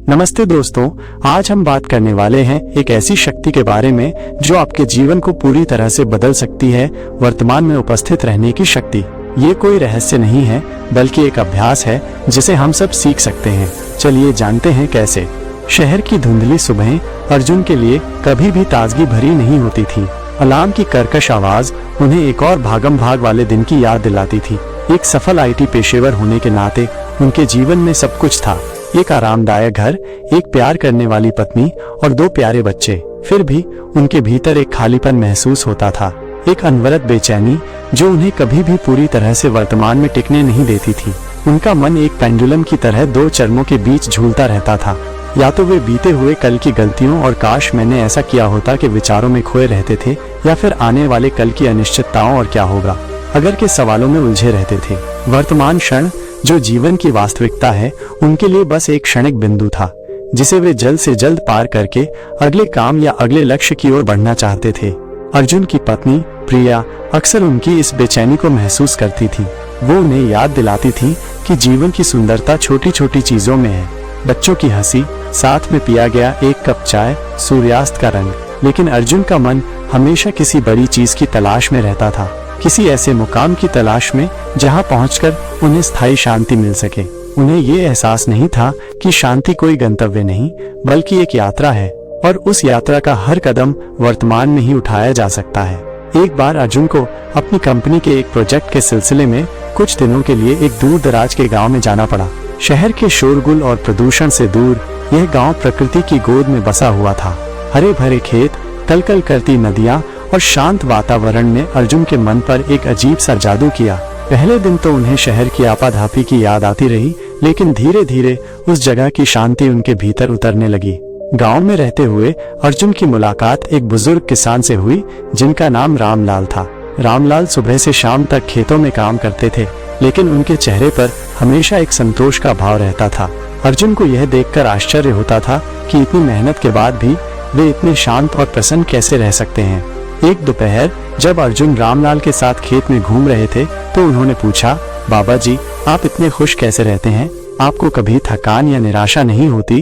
नमस्ते दोस्तों, आज हम बात करने वाले हैं एक ऐसी शक्ति के बारे में जो आपके जीवन को पूरी तरह से बदल सकती है। वर्तमान में उपस्थित रहने की शक्ति। ये कोई रहस्य नहीं है, बल्कि एक अभ्यास है जिसे हम सब सीख सकते हैं। चलिए जानते हैं कैसे। शहर की धुंधली सुबहें अर्जुन के लिए कभी भी ताजगी भरी नहीं होती थी। अलार्म की कर्कश आवाज उन्हें एक और भागम भाग वाले दिन की याद दिलाती थी। एक सफल IT पेशेवर होने के नाते उनके जीवन में सब कुछ था, एक आरामदायक घर, एक प्यार करने वाली पत्नी और 2 प्यारे बच्चे। फिर भी उनके भीतर एक खालीपन महसूस होता था, एक अनवरत बेचैनी जो उन्हें कभी भी पूरी तरह से वर्तमान में टिकने नहीं देती थी। उनका मन एक पेंडुलम की तरह 2 चरमों के बीच झूलता रहता था। या तो वे बीते हुए कल की गलतियों और काश मैंने ऐसा किया होता के विचारों में खोए रहते थे, या फिर आने वाले कल की अनिश्चितताओं और क्या होगा अगर के सवालों में उलझे रहते थे। वर्तमान क्षण जो जीवन की वास्तविकता है, उनके लिए बस एक क्षणिक बिंदु था जिसे वे जल्द से जल्द पार करके अगले काम या अगले लक्ष्य की ओर बढ़ना चाहते थे। अर्जुन की पत्नी प्रिया अक्सर उनकी इस बेचैनी को महसूस करती थी। वो उन्हें याद दिलाती थी कि जीवन की सुंदरता छोटी छोटी चीजों में है। बच्चों की हंसी, साथ में पिया गया एक कप चाय, सूर्यास्त का रंग। लेकिन अर्जुन का मन हमेशा किसी बड़ी चीज की तलाश में रहता था, किसी ऐसे मुकाम की तलाश में जहां पहुंचकर उन्हें स्थायी शांति मिल सके। उन्हें ये एहसास नहीं था कि शांति कोई गंतव्य नहीं, बल्कि एक यात्रा है, और उस यात्रा का हर कदम वर्तमान में ही उठाया जा सकता है। एक बार अर्जुन को अपनी कंपनी के एक प्रोजेक्ट के सिलसिले में कुछ दिनों के लिए एक दूर दराज के गाँव में जाना पड़ा। शहर के शोरगुल और प्रदूषण से दूर यह गाँव प्रकृति की गोद में बसा हुआ था। हरे भरे खेत, कलकल करती नदियां और शांत वातावरण ने अर्जुन के मन पर एक अजीब सा जादू किया। पहले दिन तो उन्हें शहर की आपाधापी की याद आती रही, लेकिन धीरे धीरे उस जगह की शांति उनके भीतर उतरने लगी। गांव में रहते हुए अर्जुन की मुलाकात एक बुजुर्ग किसान से हुई जिनका नाम रामलाल था। रामलाल सुबह से शाम तक खेतों में काम करते थे, लेकिन उनके चेहरे पर हमेशा एक संतोष का भाव रहता था। अर्जुन को यह देखकर आश्चर्य होता था कि इतनी मेहनत के बाद भी वे इतने शांत और प्रसन्न कैसे रह सकते हैं। एक दोपहर जब अर्जुन रामलाल के साथ खेत में घूम रहे थे तो उन्होंने पूछा, बाबा जी, आप इतने खुश कैसे रहते हैं? आपको कभी थकान या निराशा नहीं होती?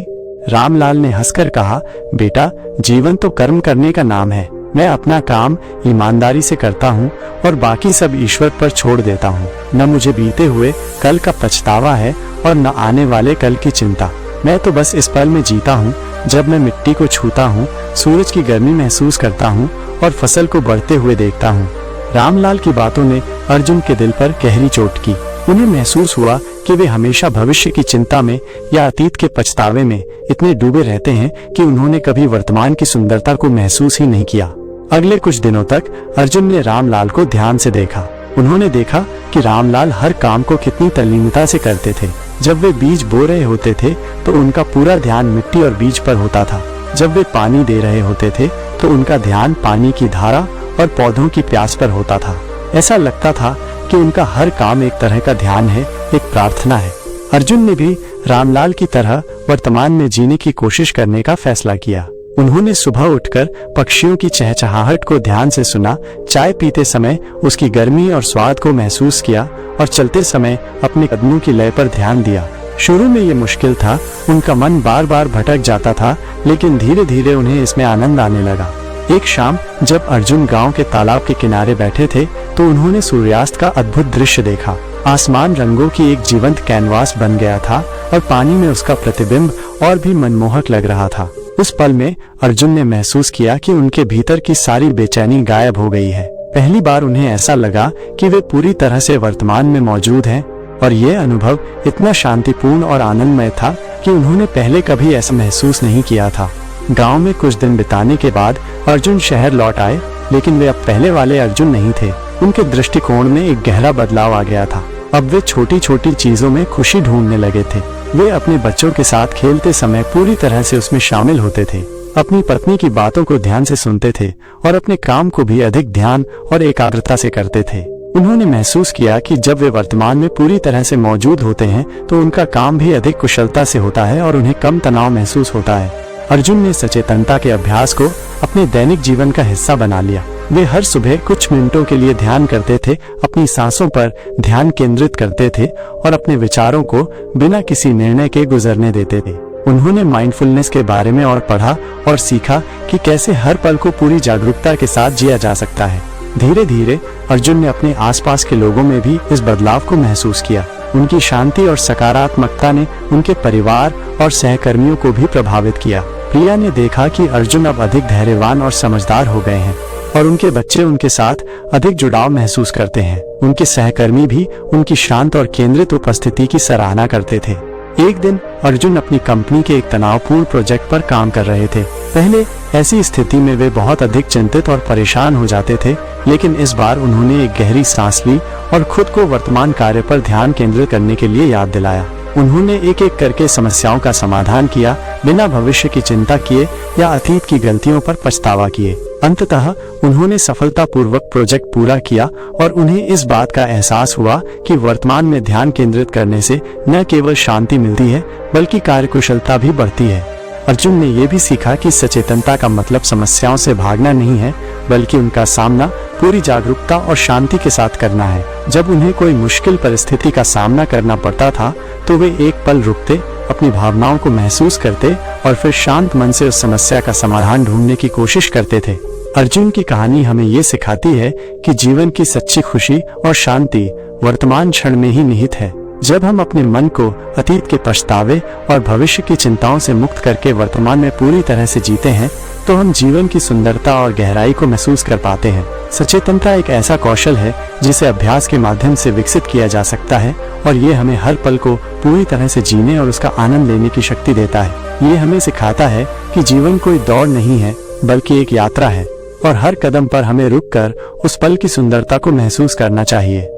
रामलाल ने हंसकर कहा, बेटा, जीवन तो कर्म करने का नाम है। मैं अपना काम ईमानदारी से करता हूँ और बाकी सब ईश्वर पर छोड़ देता हूँ। न मुझे बीते हुए कल का पछतावा है और न आने वाले कल की चिंता। मैं तो बस इस पल में जीता हूँ जब मैं मिट्टी को छूता हूँ, सूरज की गर्मी महसूस करता हूँ और फसल को बढ़ते हुए देखता हूँ। रामलाल की बातों ने अर्जुन के दिल पर गहरी चोट की। उन्हें महसूस हुआ कि वे हमेशा भविष्य की चिंता में या अतीत के पछतावे में इतने डूबे रहते हैं कि उन्होंने कभी वर्तमान की सुंदरता को महसूस ही नहीं किया। अगले कुछ दिनों तक अर्जुन ने रामलाल को ध्यान से देखा। उन्होंने देखा कि रामलाल हर काम को कितनी तल्लीनता से करते थे। जब वे बीज बो रहे होते थे तो उनका पूरा ध्यान मिट्टी और बीज पर होता था। जब वे पानी दे रहे होते थे तो उनका ध्यान पानी की धारा और पौधों की प्यास पर होता था। ऐसा लगता था कि उनका हर काम एक तरह का ध्यान है, एक प्रार्थना है। अर्जुन ने भी रामलाल की तरह वर्तमान में जीने की कोशिश करने का फैसला किया। उन्होंने सुबह उठकर पक्षियों की चहचहाहट को ध्यान से सुना, चाय पीते समय उसकी गर्मी और स्वाद को महसूस किया और चलते समय अपने कदमों की लय पर ध्यान दिया। शुरू में ये मुश्किल था, उनका मन बार बार भटक जाता था, लेकिन धीरे धीरे उन्हें इसमें आनंद आने लगा। एक शाम जब अर्जुन गांव के तालाब के किनारे बैठे थे तो उन्होंने सूर्यास्त का अद्भुत दृश्य देखा। आसमान रंगों की एक जीवंत कैनवास बन गया था और पानी में उसका प्रतिबिंब और भी मनमोहक लग रहा था। उस पल में अर्जुन ने महसूस किया कि उनके भीतर की सारी बेचैनी गायब हो गई है। पहली बार उन्हें ऐसा लगा कि वे पूरी तरह से वर्तमान में मौजूद हैं, और यह अनुभव इतना शांतिपूर्ण और आनंदमय था कि उन्होंने पहले कभी ऐसा महसूस नहीं किया था। गांव में कुछ दिन बिताने के बाद अर्जुन शहर लौट आए, लेकिन वे अब पहले वाले अर्जुन नहीं थे। उनके दृष्टिकोण में एक गहरा बदलाव आ गया था। अब वे छोटी छोटी चीजों में खुशी ढूंढने लगे थे। वे अपने बच्चों के साथ खेलते समय पूरी तरह से उसमें शामिल होते थे, अपनी पत्नी की बातों को ध्यान से सुनते थे और अपने काम को भी अधिक ध्यान और एकाग्रता से करते थे। उन्होंने महसूस किया कि जब वे वर्तमान में पूरी तरह से मौजूद होते हैं तो उनका काम भी अधिक कुशलता से होता है और उन्हें कम तनाव महसूस होता है। अर्जुन ने सचेतनता के अभ्यास को अपने दैनिक जीवन का हिस्सा बना लिया। वे हर सुबह कुछ मिनटों के लिए ध्यान करते थे, अपनी सांसों पर ध्यान केंद्रित करते थे और अपने विचारों को बिना किसी निर्णय के गुजरने देते थे। उन्होंने माइंडफुलनेस के बारे में और पढ़ा और सीखा कि कैसे हर पल को पूरी जागरूकता के साथ जिया जा सकता है। धीरे धीरे अर्जुन ने अपने आसपास के लोगों में भी इस बदलाव को महसूस किया। उनकी शांति और सकारात्मकता ने उनके परिवार और सहकर्मियों को भी प्रभावित किया। प्रिया ने देखा कि अर्जुन अब अधिक धैर्यवान और समझदार हो गए हैं और उनके बच्चे उनके साथ अधिक जुड़ाव महसूस करते हैं। उनके सहकर्मी भी उनकी शांत और केंद्रित उपस्थिति की सराहना करते थे। एक दिन अर्जुन अपनी कंपनी के एक तनावपूर्ण प्रोजेक्ट पर काम कर रहे थे। पहले ऐसी स्थिति में वे बहुत अधिक चिंतित और परेशान हो जाते थे, लेकिन इस बार उन्होंने एक गहरी सांस ली और खुद को वर्तमान कार्य पर ध्यान केंद्रित करने के लिए याद दिलाया। उन्होंने एक एक करके समस्याओं का समाधान किया, बिना भविष्य की चिंता किए या अतीत की गलतियों पर पछतावा किए। अंततः उन्होंने सफलतापूर्वक प्रोजेक्ट पूरा किया और उन्हें इस बात का एहसास हुआ कि वर्तमान में ध्यान केंद्रित करने से न केवल शांति मिलती है बल्कि कार्यकुशलता भी बढ़ती है। अर्जुन ने यह भी सीखा कि सचेतनता का मतलब समस्याओं से भागना नहीं है, बल्कि उनका सामना पूरी जागरूकता और शांति के साथ करना है। जब उन्हें कोई मुश्किल परिस्थिति का सामना करना पड़ता था तो वे एक पल रुकते, अपनी भावनाओं को महसूस करते और फिर शांत मन से उस समस्या का समाधान ढूंढने की कोशिश करते थे। अर्जुन की कहानी हमें ये सिखाती है कि जीवन की सच्ची खुशी और शांति वर्तमान क्षण में ही निहित है। जब हम अपने मन को अतीत के पछतावे और भविष्य की चिंताओं से मुक्त करके वर्तमान में पूरी तरह से जीते हैं, तो हम जीवन की सुंदरता और गहराई को महसूस कर पाते हैं। सचेतनता एक ऐसा कौशल है जिसे अभ्यास के माध्यम से विकसित किया जा सकता है और ये हमें हर पल को पूरी तरह से जीने और उसका आनंद लेने की शक्ति देता है। ये हमें सिखाता है कि जीवन कोई दौड़ नहीं है बल्कि एक यात्रा है और हर कदम पर हमें रुककर उस पल की सुंदरता को महसूस करना चाहिए।